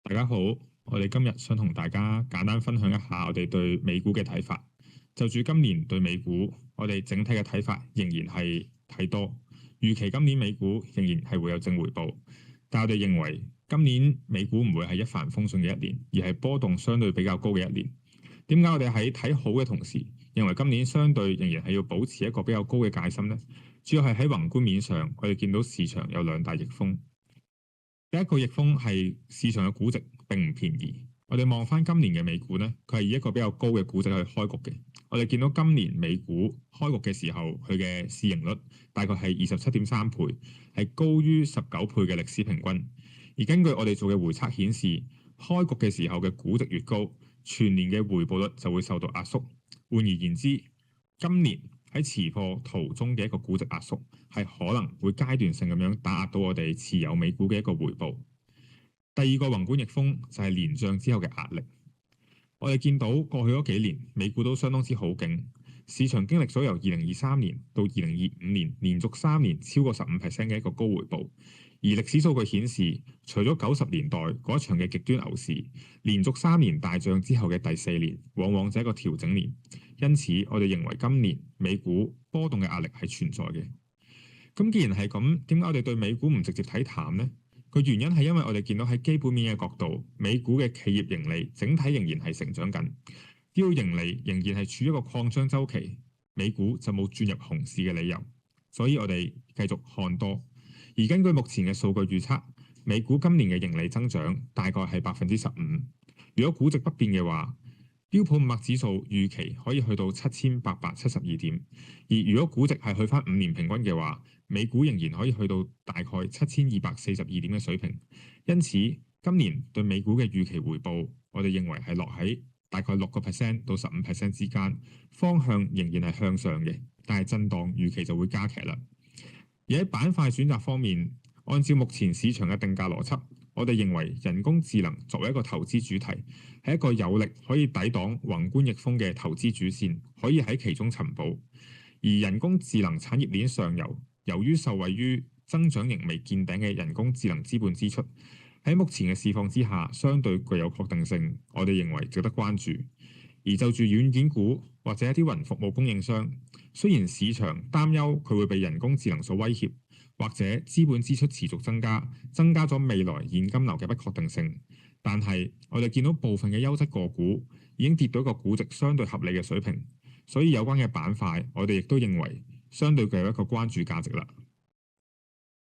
大家好，我哋今日想同大家簡單分享一下我哋對美股嘅睇法。就住今年對美股，我哋整體嘅睇法仍然係睇多，預期今年美股仍然係會有正回報，但我哋認為今年美股唔會係一帆風順嘅一年，而係波動相對比較高嘅一年。點解我哋喺睇好嘅同時，認為今年相對仍然係要保持一個比較高嘅戒心呢？主要係喺宏觀面上，我哋見到市場有兩大逆風。第一個逆風係市場嘅估值並唔便宜。我哋望翻今年嘅美股呢，佢係以一個比較高嘅估值去開局嘅。我哋見到今年美股開局嘅時候，佢嘅市盈率大概係27.3倍，係高於19倍嘅歷史平均。而根據我哋做嘅回測顯示，開局嘅時候嘅估值越高，全年嘅回報率就會受到壓縮。換而言之，今年喺持貨途中嘅一個估值壓縮，係可能會階段性咁樣打壓到我哋持有美股嘅一個回報。第二個宏觀逆風就係年漲之後嘅壓力。我哋見到過去嗰幾年美股都相當之好勁，市場經歷咗由2023年到2025年連續3年超過15% 嘅一個高回報。而歷史數據顯示，除咗90年代嗰一場嘅極端牛市，連續3年大漲之後嘅第4年，往往就係一個調整年。因此，我哋認為今年美股波動嘅壓力係存在嘅。咁既然係咁，點解我哋對美股唔直接睇淡呢？個原因係因為我哋見到喺基本面嘅角度，美股嘅企業盈利整體仍然係成長緊，只要盈利仍然係處於一個擴張週期，美股就冇轉入熊市嘅理由。所以我哋繼續看多。而根據目前嘅數據預測，美股今年嘅盈利增長大概係15%。如果估值不變嘅話，標普500指數預期可以去到7872點。而如果估值係去返5年平均嘅話，美股仍然可以去到大概7242點嘅水平。因此，今年對美股嘅預期回報，我哋認為係落喺大概6% 到15% 之間，方向仍然係向上嘅，但係震盪預期就會加劇啦。而喺板塊選擇方面，按照目前市場嘅定價邏輯，我哋認為人工智能作為一個投資主題，係一個有力可以抵擋宏觀逆風嘅投資主線，可以喺其中尋寶。而人工智能產業鏈上游，由於受惠於增長仍未見頂嘅人工智能資本支出，喺目前嘅市況之下，相對具有確定性，我哋認為值得關注。而就住軟件股或者一啲雲服務供應商，雖然市場擔憂佢會被人工智能所威脅，或者資本支出持續增加，增加咗未來現金流嘅不確定性，但係我哋見到部分嘅優質個股已經跌到一個估值相對合理嘅水平，所以有關嘅板塊，我哋亦都認為相對具有一個關注價值啦。